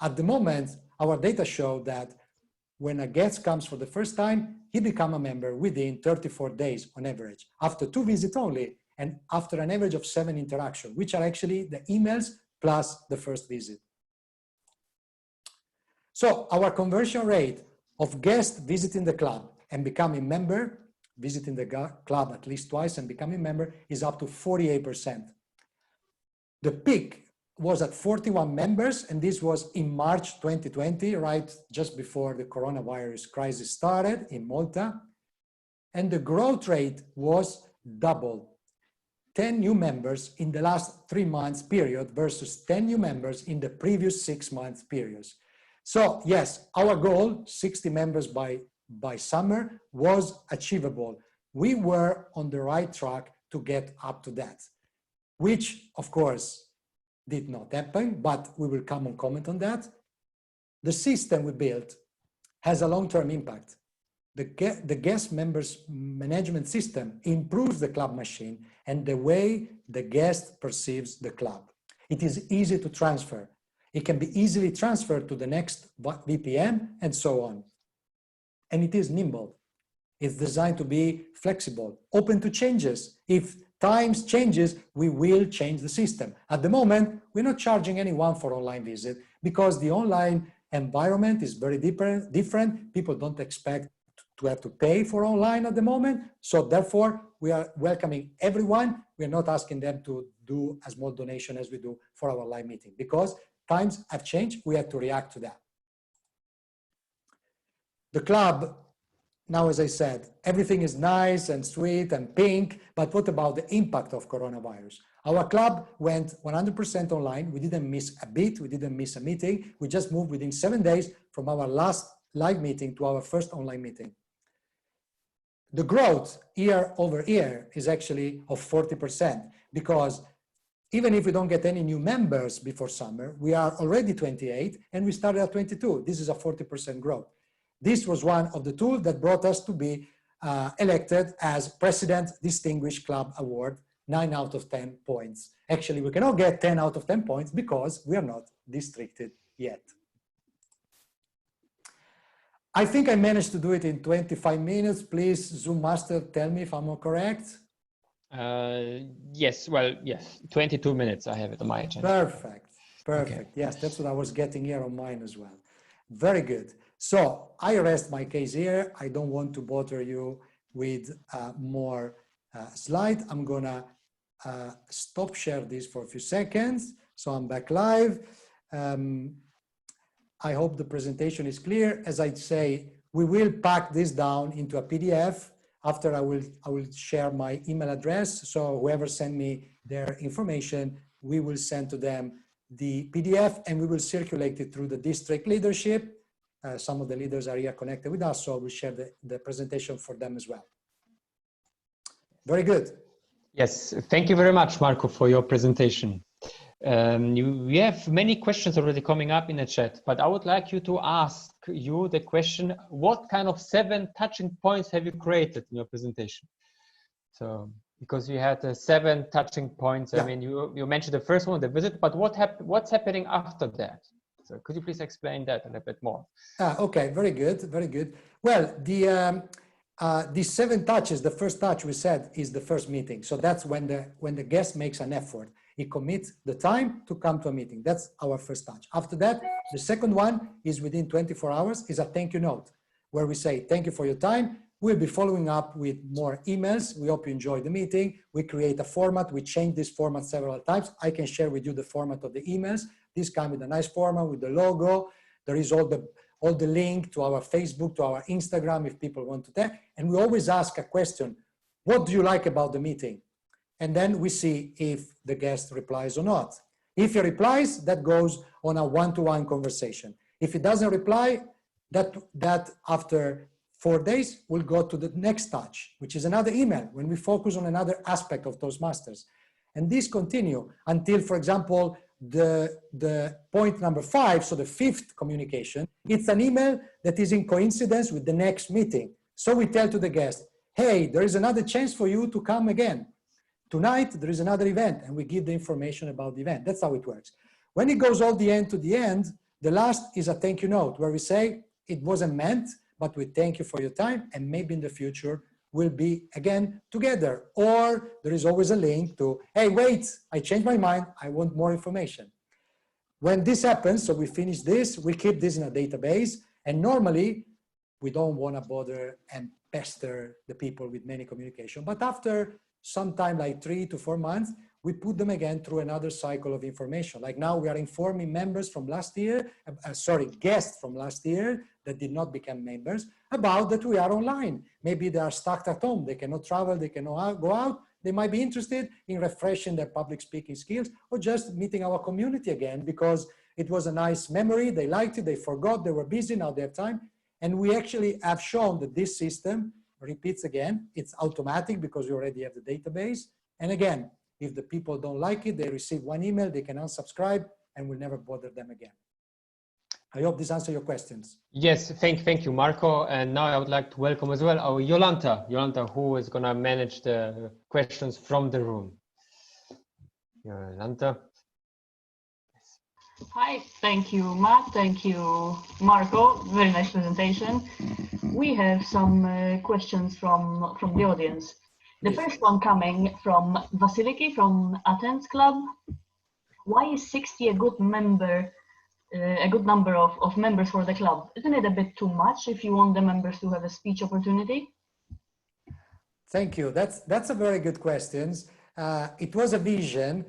At the moment, our data show that when a guest comes for the first time, he becomes a member within 34 days on average, after 2 visits only, and after an average of 7 interactions, which are actually the emails plus the first visit. So our conversion rate of guests visiting the club and becoming member, visiting the club at least twice and becoming member, is up to 48%. The peak was at 41 members, and this was in March 2020, right just before the coronavirus crisis started in Malta. And the growth rate was double. 10 new members in the last 3 months period versus 10 new members in the previous 6 months periods. So yes, our goal, 60 members by summer, was achievable. We were on the right track to get up to that, which of course did not happen, but we will come and comment on that. The system we built has a long-term impact. The guest members management system improves the club machine and the way the guest perceives the club. It is easy to transfer. It can be easily transferred to the next VPN and so on. And it is nimble. It's designed to be flexible, open to changes. If times changes, we will change the system. At the moment, we're not charging anyone for online visit because the online environment is very different. People don't expect to have to pay for online at the moment. So therefore, we are welcoming everyone. We're not asking them to do a small donation as we do for our live meeting because times have changed. We have to react to that. The club, now, as I said, everything is nice and sweet and pink, but what about the impact of coronavirus? Our club went 100% online. We didn't miss a beat. We didn't miss a meeting. We just moved within 7 days from our last live meeting to our first online meeting. The growth year over year is actually of 40% because even if we don't get any new members before summer, we are already 28 and we started at 22. This is a 40% growth. This was one of the tools that brought us to be elected as President Distinguished Club Award, 9 out of 10 points. Actually, we cannot get 10 out of 10 points because we are not districted yet. I think I managed to do it in 25 minutes. Please, Zoom Master, tell me if I'm correct. Yes, well, yes, 22 minutes I have it on my agenda. Perfect, perfect. Okay. Yes, that's what I was getting here on mine as well. Very good. So I rest my case here. I don't want to bother you with more slides. I'm gonna stop share this for a few seconds. So I'm back live. I hope the presentation is clear. As I say, we will pack this down into a PDF. After I will share my email address. So whoever send me their information, we will send to them the PDF and we will circulate it through the district leadership. Some of the leaders are here connected with us, so we'll share the presentation for them as well. Very good. Yes, thank you very much, Marco, for your presentation. We have many questions already coming up in the chat, but I would like you to ask you the question, what kind of 7 touching points have you created in your presentation? So, because you had 7 touching points, yeah. I mean, you mentioned the first one, the visit, but what's happening after that? So could you please explain that a little bit more? Okay, very good, very good. Well, the 7 touches, the first touch we said is the first meeting. So that's when the guest makes an effort. He commits the time to come to a meeting. That's our first touch. After that, the second one is within 24 hours is a thank you note where we say, thank you for your time. We'll be following up with more emails. We hope you enjoyed the meeting. We create a format. We change this format several times. I can share with you the format of the emails. This comes with a nice format with the logo. There is all the link to our Facebook, to our Instagram, if people want to tell. And we always ask a question: what do you like about the meeting? And then we see if the guest replies or not. If he replies, that goes on a one-to-one conversation. If he doesn't reply, that after 4 days, we'll go to the next touch, which is another email, when we focus on another aspect of Toastmasters. And this continue until, for example, the point number 5, so the 5th communication, it's an email that is in coincidence with the next meeting. So we tell to the guest, hey, there is another chance for you to come again. Tonight, there is another event, and we give the information about the event. That's how it works. When it goes all the end to the end, the last is a thank you note, where we say, it wasn't meant, but we thank you for your time, and maybe in the future we'll be again together. Or there is always a link to, hey, wait, I changed my mind, I want more information. When this happens, so we finish this, we keep this in a database, and normally we don't want to bother and pester the people with many communication. But after some time, like 3 to 4 months, we put them again through another cycle of information. Like now we are informing members from last year, guests from last year that did not become members about that we are online. Maybe they are stuck at home, they cannot travel, they cannot go out. They might be interested in refreshing their public speaking skills or just meeting our community again because it was a nice memory, they liked it, they forgot, they were busy, now they have time. And we actually have shown that this system repeats again. It's automatic because we already have the database. And again, if the people don't like it, they receive one email, they can unsubscribe, and we'll never bother them again. I hope this answers your questions. Yes, thank you, Marco. And now I would like to welcome as well our Jolanta, who is going to manage the questions from the room. Jolanta. Hi, thank you, Matt. Thank you, Marco. Very nice presentation. We have some questions from the audience. The first one coming from Vasiliki from Athens Club. Why is 60 a good number of members for the club? Isn't it a bit too much if you want the members to have a speech opportunity? Thank you. That's a very good question. It was a vision.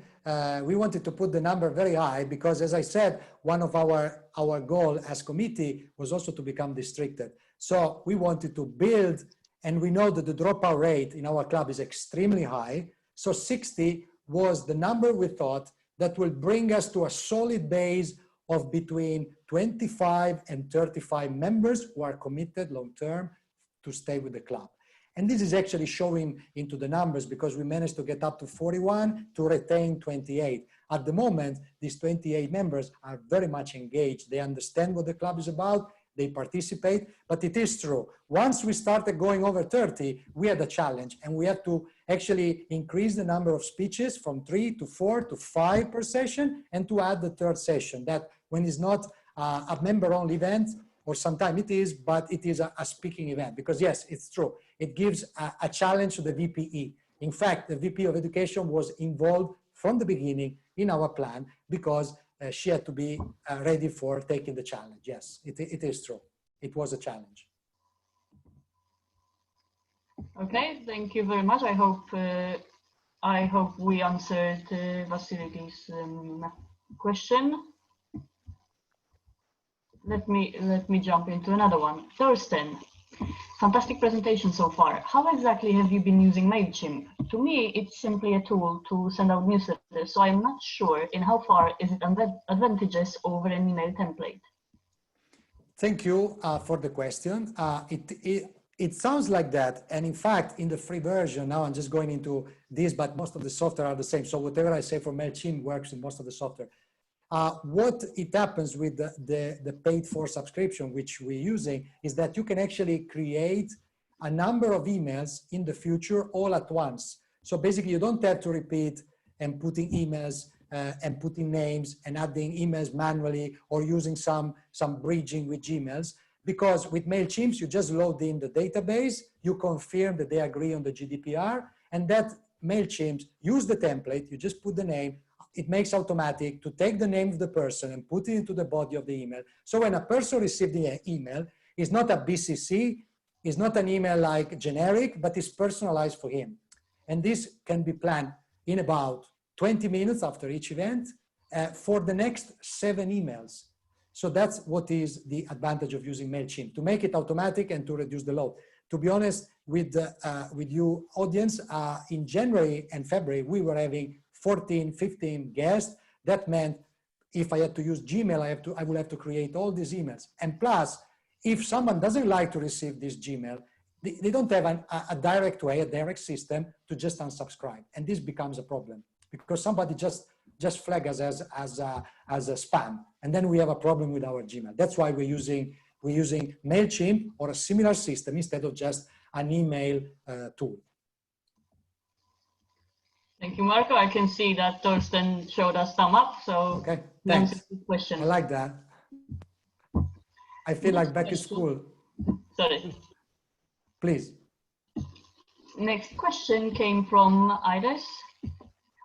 We wanted to put the number very high because, as I said, one of our goal as committee was also to become districted. So we wanted to build, and we know that the dropout rate in our club is extremely high. So 60 was the number we thought that will bring us to a solid base of between 25 and 35 members who are committed long-term to stay with the club. And this is actually showing into the numbers because we managed to get up to 41 to retain 28. At the moment, these 28 members are very much engaged. They understand what the club is about. They participate, but it is true. Once we started going over 30, we had a challenge and we had to actually increase the number of speeches from 3 to 4 to 5 per session and to add the third session that when it's not a member-only event, or sometimes it is, but it is a speaking event because yes, it's true. It gives a challenge to the VPE. In fact, the VP of Education was involved from the beginning in our plan because she had to be ready for taking the challenge. Yes, it is true. It was a challenge. Okay, thank you very much. I hope we answered Vasiliki's question. Let me jump into another one. Thorsten, fantastic presentation so far. How exactly have you been using MailChimp? To me, it's simply a tool to send out newsletters, so I'm not sure in how far is it advantageous over an email template. Thank you for the question. It sounds like that, and in fact, in the free version, now I'm just going into this, but most of the software are the same. So whatever I say for MailChimp works in most of the software. What it happens with the paid for subscription, which we're using, is that you can actually create a number of emails in the future all at once. So basically you don't have to repeat and putting emails and putting names and adding emails manually or using some bridging with Gmails, because with MailChimp, you just load in the database, you confirm that they agree on the GDPR, and that MailChimp use the template, you just put the name, it makes automatic to take the name of the person and put it into the body of the email. So when a person receives the email, it's not a BCC, is not an email like generic, but is personalized for him. And this can be planned in about 20 minutes after each event for the next 7 emails. So that's what is the advantage of using MailChimp, to make it automatic and to reduce the load. To be honest with you audience, in January and February, we were having 14, 15 guests. That meant if I had to use Gmail, I would have to create all these emails. And plus, if someone doesn't like to receive this Gmail, they don't have a direct way, a direct system to just unsubscribe. And this becomes a problem because somebody just flag us as a spam. And then we have a problem with our Gmail. That's why we're using MailChimp or a similar system instead of just an email tool. Thank you, Marco. I can see that Torsten showed us thumb up. So okay, thanks. Question. I like that. I feel like back in school. Sorry. Please. Next question came from Iris.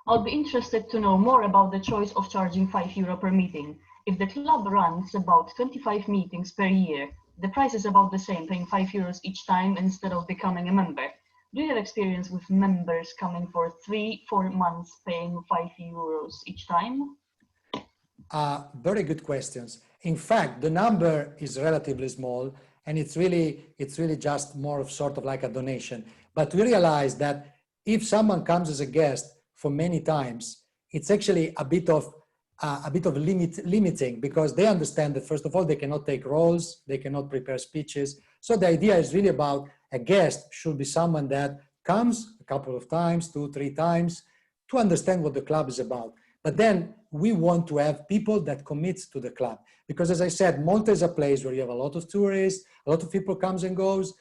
I'll be interested to know more about the choice of charging €5 per meeting. If the club runs about 25 meetings per year, the price is about the same, paying €5 each time instead of becoming a member. Do you have experience with members coming for 3-4 months paying €5 each time? Very good questions. In fact, the number is relatively small, and it's really just more of sort of like a donation. But we realize that if someone comes as a guest for many times, it's actually a bit of limiting, because they understand that first of all they cannot take roles, they cannot prepare speeches. So the idea is really about a guest should be someone that comes a couple of times, 2-3 times, to understand what the club is about. But then we want to have people that commit to the club, because as I said, Malta is a place where you have a lot of tourists, a lot of people comes and goes.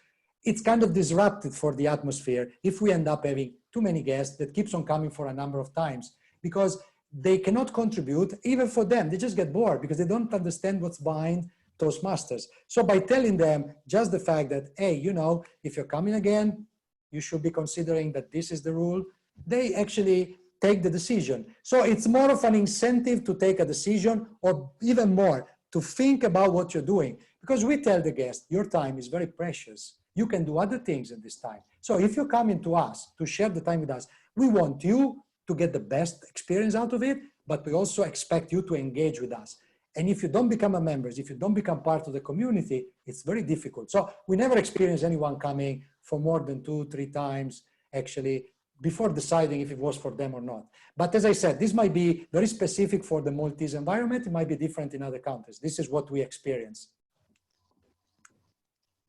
It's kind of disrupted for the atmosphere if we end up having too many guests that keeps on coming for a number of times, because they cannot contribute. Even for them, they just get bored because they don't understand what's behind Toastmasters. So by telling them just the fact that, hey, you know, if you're coming again, you should be considering that this is the rule, they actually take the decision. So it's more of an incentive to take a decision, or even more, to think about what you're doing. Because we tell the guest, your time is very precious. You can do other things in this time. So if you're coming to us to share the time with us, we want you to get the best experience out of it, but we also expect you to engage with us. And if you don't become a member, if you don't become part of the community, it's very difficult. So we never experience anyone coming for more than 2-3 times, actually, before deciding if it was for them or not. But as I said, this might be very specific for the Maltese environment. It might be different in other countries. This is what we experience.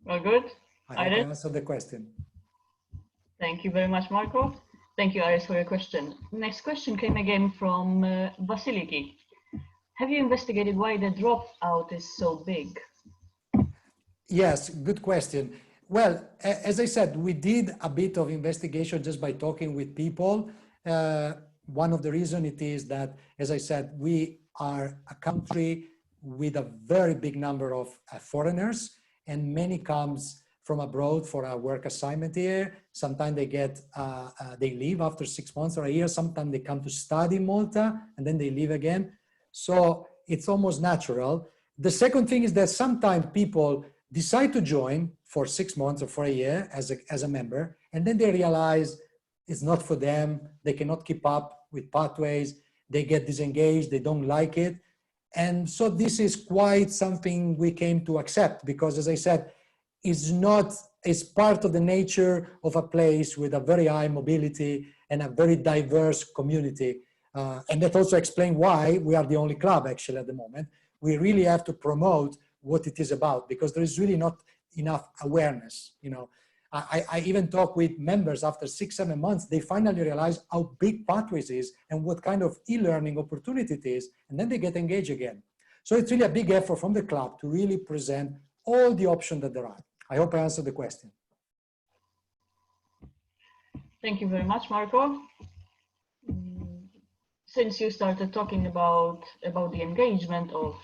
Well, good. I hope I answered the question. Thank you very much, Marco. Thank you, Iris, for your question. Next question came again from Vasiliki. Have you investigated why the dropout is so big? Yes, good question. Well, as I said, we did a bit of investigation just by talking with people. One of the reasons it is that, as I said, we are a country with a very big number of foreigners, and many comes from abroad for a work assignment here. Sometimes they leave after 6 months or a year. Sometimes they come to study in Malta and then they leave again. So it's almost natural. The second thing is that sometimes people decide to join for 6 months or for a year as a member, and then they realize it's not for them. They cannot keep up with pathways. They get disengaged. They don't like it. And so this is quite something we came to accept, because as I said, it's part of the nature of a place with a very high mobility and a very diverse community. And that also explains why we are the only club actually at the moment. We really have to promote what it is about, because there is really not enough awareness. You know, I even talk with members after 6-7 months, they finally realize how big Pathways is and what kind of e-learning opportunity it is, and then they get engaged again. So it's really a big effort from the club to really present all the options that there are. I hope I answered the question. Thank you very much, Marco. Since you started talking about the engagement of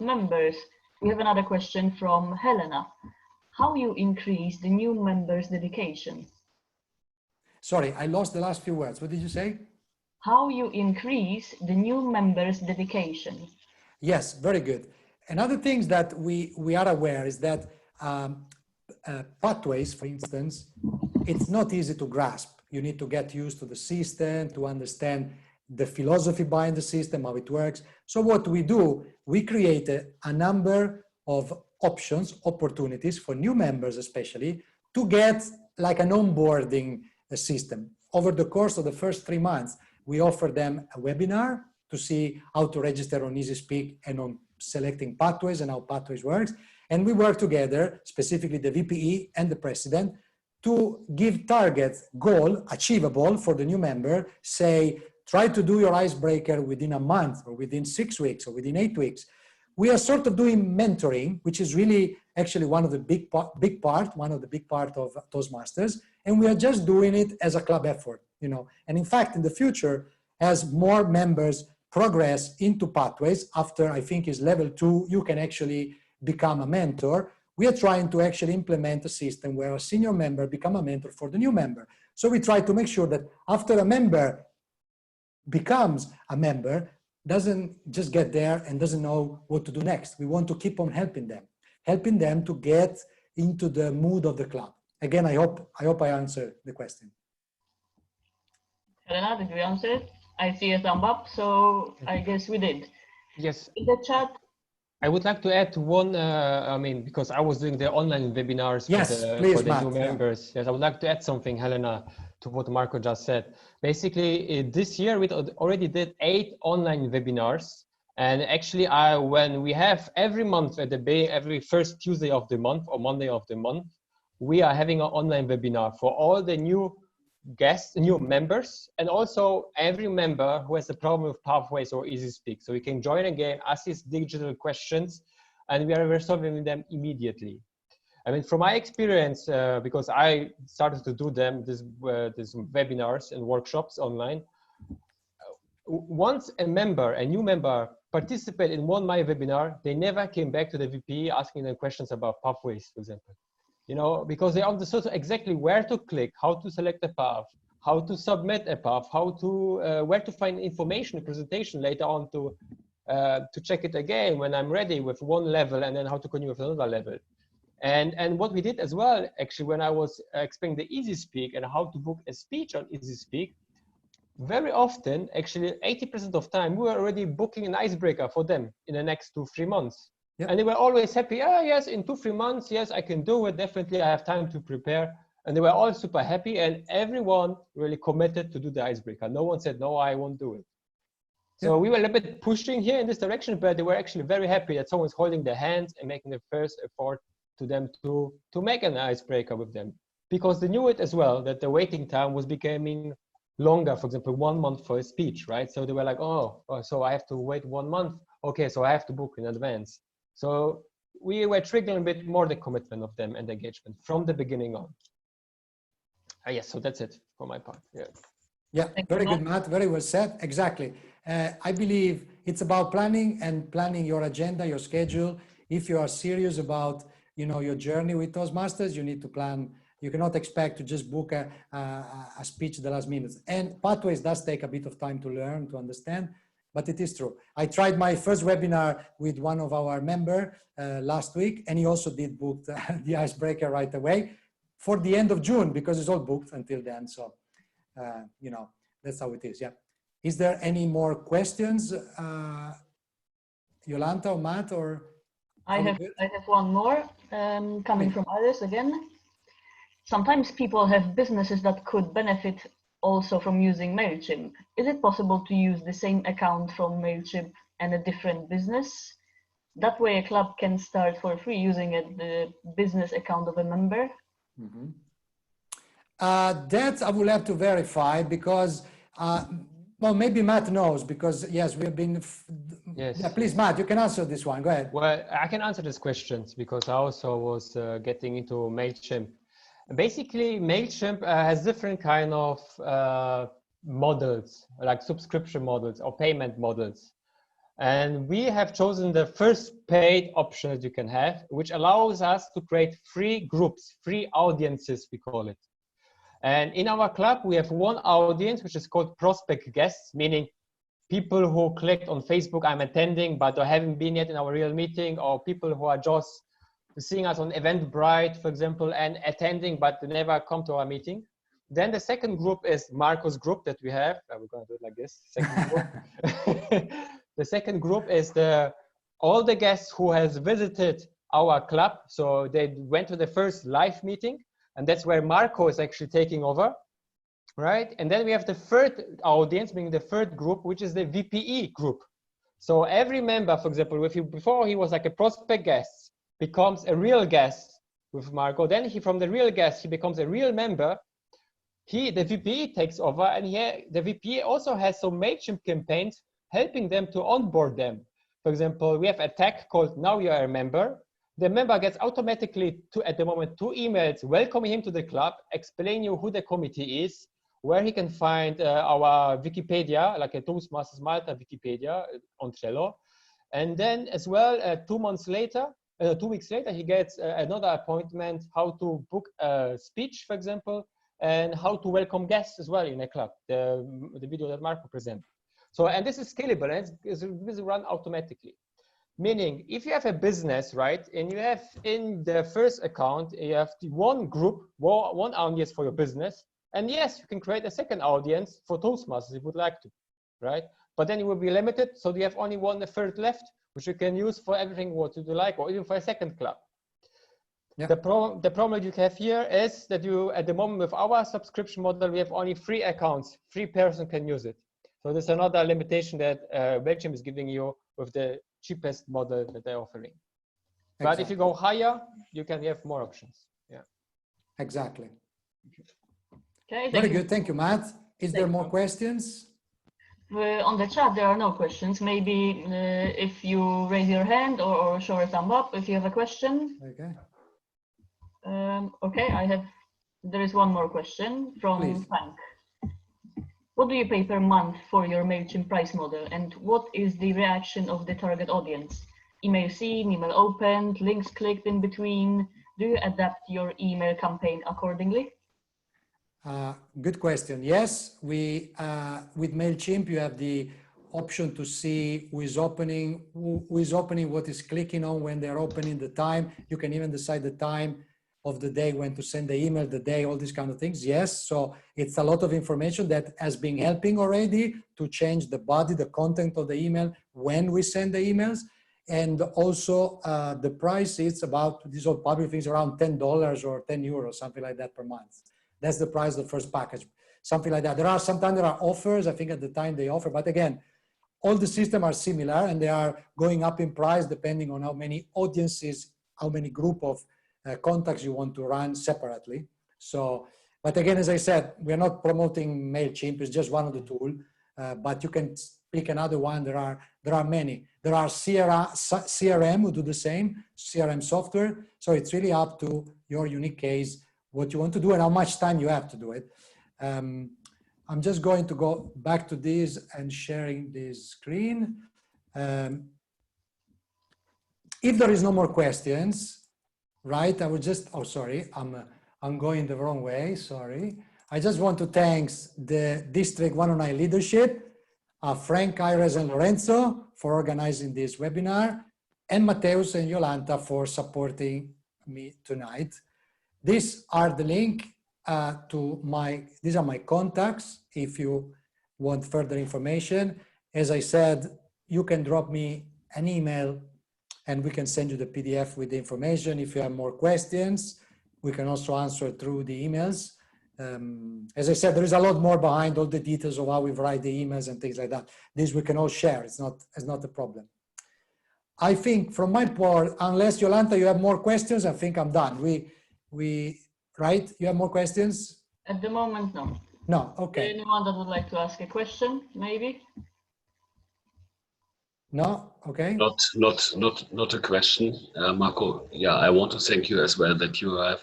members, we have another question from Helena. How you increase the new members' dedication? Sorry, I lost the last few words. What did you say? How you increase the new members' dedication? Yes, very good. Another thing that we are aware is that pathways, for instance, it's not easy to grasp. You need to get used to the system, to understand the philosophy behind the system, how it works. So what we do, we create a number of options, opportunities for new members especially, to get like an onboarding system. Over the course of the first 3 months, we offer them a webinar to see how to register on EasySpeak and on selecting pathways and how pathways works. And we work together, specifically the VPE and the president, to give targets, goal, achievable for the new member, say, try to do your icebreaker within a month or within 6 weeks or within 8 weeks. We are sort of doing mentoring, which is really actually one of the big part of Toastmasters. And we are just doing it as a club effort, you know. And in fact, in the future, as more members progress into pathways, after I think is level 2, you can actually become a mentor. We are trying to actually implement a system where a senior member become a mentor for the new member. So we try to make sure that after a member becomes a member, doesn't just get there and doesn't know what to do next. We want to keep on helping them to get into the mood of the club. Again, I hope I answered the question. Helena, did we answer it? I see a thumb up, so I guess we did. Yes. In the chat, I would like to add one, because I was doing the online webinars for the new members. Yes, I would like to add something, Helena, to what Marco just said. Basically, this year we already did 8 online webinars. And actually, when we have every month every first Tuesday of the month or Monday of the month, we are having an online webinar for all the new guests, new members, and also every member who has a problem with Pathways or EasySpeak. So you can join again, ask these digital questions, and we are resolving them immediately. I mean, from my experience, because I started to do these webinars and workshops online, once a new member participated in one my webinar, they never came back to the VP asking them questions about Pathways, for example. You know, because they understood exactly where to click, how to select a path, how to submit a path, how to where to find information, presentation later on to check it again when I'm ready with one level, and then how to continue with another level. And what we did as well, actually, when I was explaining the EasySpeak and how to book a speech on EasySpeak, very often, actually 80% of time, we were already booking an icebreaker for them in the next 2-3 months. Yep. And they were always happy. Oh, yes, in 2-3 months, yes, I can do it. Definitely, I have time to prepare. And they were all super happy, and everyone really committed to do the icebreaker. No one said, no, I won't do it. So we were a little bit pushing here in this direction, but they were actually very happy that someone's holding their hands and making the first effort to them to make an icebreaker with them. Because they knew it as well, that the waiting time was becoming longer, for example, 1 month for a speech, right? So they were like, oh, so I have to wait 1 month. Okay, so I have to book in advance. So we were triggering a bit more the commitment of them and the engagement from the beginning on. Yes, so that's it for my part. Yeah, very good, Matt. Very well said. Exactly. I believe it's about planning and planning your agenda, your schedule. If you are serious about, you know, your journey with Toastmasters, you need to plan. You cannot expect to just book a speech at the last minute. And Pathways does take a bit of time to learn, to understand. But it is true. I tried my first webinar with one of our members last week, and he also did book the icebreaker right away for the end of June, because it's all booked until then. So, you know, that's how it is. Yeah. Is there any more questions, Yolanta or Matt? Or I have one more coming from others again. Sometimes people have businesses that could benefit also from using MailChimp. Is it possible to use the same account from MailChimp and a different business? That way a club can start for free using the business account of a member? Mm-hmm. That I will have to verify, because, well, maybe Matt knows, because yes, we have been, yes. Yeah, please, Matt, you can answer this one, go ahead. Well, I can answer these questions because I also was getting into MailChimp. Basically, MailChimp has different kind of models, like subscription models or payment models. And we have chosen the first paid option that you can have, which allows us to create free groups, free audiences, we call it. And in our club, we have one audience, which is called prospect guests, meaning people who clicked on Facebook, I'm attending, but haven't been yet in our real meeting, or people who are just seeing us on Eventbrite, for example, and attending, but they never come to our meeting. Then the second group is Marco's group that we have. We're going to do it like this. Second group. The second group is all the guests who has visited our club. So they went to the first live meeting, and that's where Marco is actually taking over, right? And then we have the third audience, meaning the third group, which is the VPE group. So every member, for example, if before he was like a prospect guest, becomes a real guest with Marco. Then from the real guest, he becomes a real member. The VPE takes over, and the VPE also has some MailChimp campaigns helping them to onboard them. For example, we have a tag called Now You Are a Member. The member gets automatically, at the moment, 2 emails welcoming him to the club, explaining you who the committee is, where he can find our Wikipedia, like a Toastmasters Malta Wikipedia on Trello. And then as well, 2 weeks later, he gets another appointment, how to book a speech, for example, and how to welcome guests as well in a club, the video that Marco presented. So, and this is scalable, and it's run automatically. Meaning, if you have a business, right, and you have in the first account, you have the one group, one audience for your business, and yes, you can create a second audience for Toastmasters if you would like to, right? But then you will be limited, so you have only 1/3 left, which you can use for everything what you like, or even for a second club. Yeah. The problem you have here is that at the moment with our subscription model, we have only 3 accounts. 3 person can use it. So there's another limitation that MailChimp is giving you with the cheapest model that they're offering. But exactly. If you go higher, you can have more options. Yeah. Exactly. Okay. Very good. Thank you, Matt. Is there more questions? On the chat, there are no questions. Maybe if you raise your hand or show a thumb up if you have a question. Okay. Okay, there is one more question from Frank. What do you pay per month for your MailChimp price model, and what is the reaction of the target audience? Email seen, email opened, links clicked in between. Do you adapt your email campaign accordingly? Good question. Yes, with MailChimp, you have the option to see who is opening, what is clicking on, when they're opening, the time. You can even decide the time of the day when to send the email, the day, all these kind of things. Yes, so it's a lot of information that has been helping already to change the body, the content of the email when we send the emails. And also the price, it's about, these are public things, around $10 or €10, something like that per month. That's the price of the first package, something like that. Sometimes there are offers, I think at the time they offer, but again, all the systems are similar and they are going up in price depending on how many audiences, how many group of contacts you want to run separately. So, but again, as I said, we're not promoting MailChimp, it's just one of the tools, but you can pick another one. There are many. There are CRM who do the same, CRM software. So it's really up to your unique case, what you want to do and how much time you have to do it. I'm just going to go back to this and sharing this screen. If there is no more questions, right, I would just, oh, sorry, I'm going the wrong way, sorry. I just want to thank the District 109 leadership, Frank, Iris, and Lorenzo for organizing this webinar, and Mateus and Jolanta for supporting me tonight. These are the link these are my contacts if you want further information. As I said, you can drop me an email and we can send you the PDF with the information. If you have more questions, we can also answer through the emails. As I said, there is a lot more behind all the details of how we write the emails and things like that. This we can all share, it's not a problem. I think from my part, unless Jolanta, you have more questions, I think I'm done. Right? You have more questions? At the moment, no. No, okay. Anyone that would like to ask a question, maybe? No, okay. Not a question, Marco. Yeah, I want to thank you as well that you have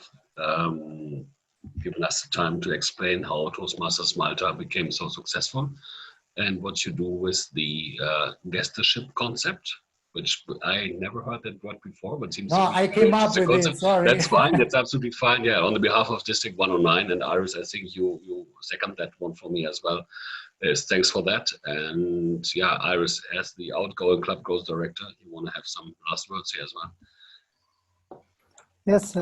given us the time to explain how Toastmasters Malta became so successful and what you do with the guestership concept, which I never heard that word before, but seems to be I came up with it, sorry. That's fine, that's absolutely fine. Yeah, on the behalf of District 109 and Iris, I think you second that one for me as well. Thanks for that. And yeah, Iris, as the outgoing Club Growth Director, you want to have some last words here as well? Yes,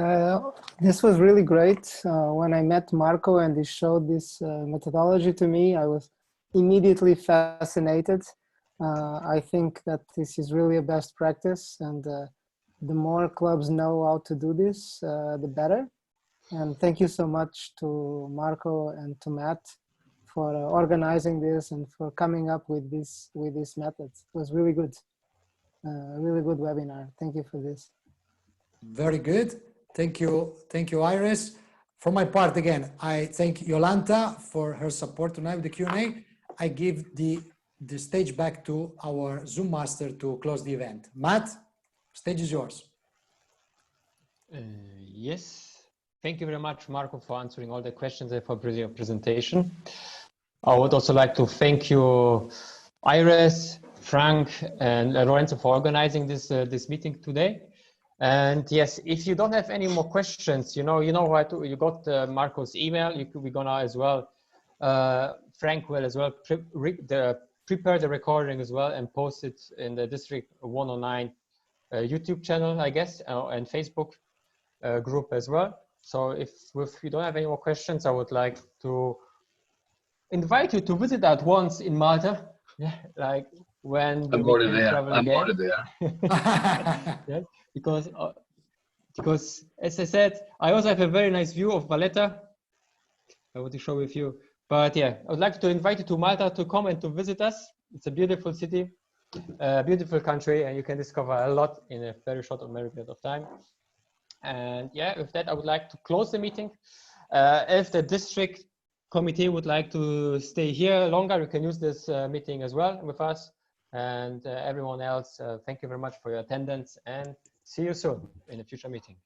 this was really great. When I met Marco and he showed this methodology to me, I was immediately fascinated. I think that this is really a best practice, and the more clubs know how to do this, the better. And thank you so much to Marco and to Matt for organizing this and for coming up with this method. It was really good, really good webinar. Thank you for this. Very good. Thank you, Iris. For my part, again, I thank Jolanta for her support tonight with the Q&A. I give the stage back to our Zoom master to close the event. Matt, stage is yours. Yes. Thank you very much, Marco, for answering all the questions and for your presentation. I would also like to thank you, Iris, Frank, and Lorenzo for organizing this meeting today. And yes, if you don't have any more questions, you know what you got Marco's email. We're gonna as well. Frank will as well prepare the recording as well and post it in the District 109 YouTube channel, I guess, and Facebook group as well. So if you don't have any more questions, I would like to invite you to visit at once in Malta. Yeah, like when I'm already there. I'm already there. Yeah, because as I said, I also have a very nice view of Valletta. I want to show with you. But yeah, I would like to invite you to Malta to come and to visit us. It's a beautiful city, a beautiful country, and you can discover a lot in a very short period of time. And yeah, with that, I would like to close the meeting. If the district committee would like to stay here longer, you can use this meeting as well with us. And everyone else, thank you very much for your attendance and see you soon in a future meeting.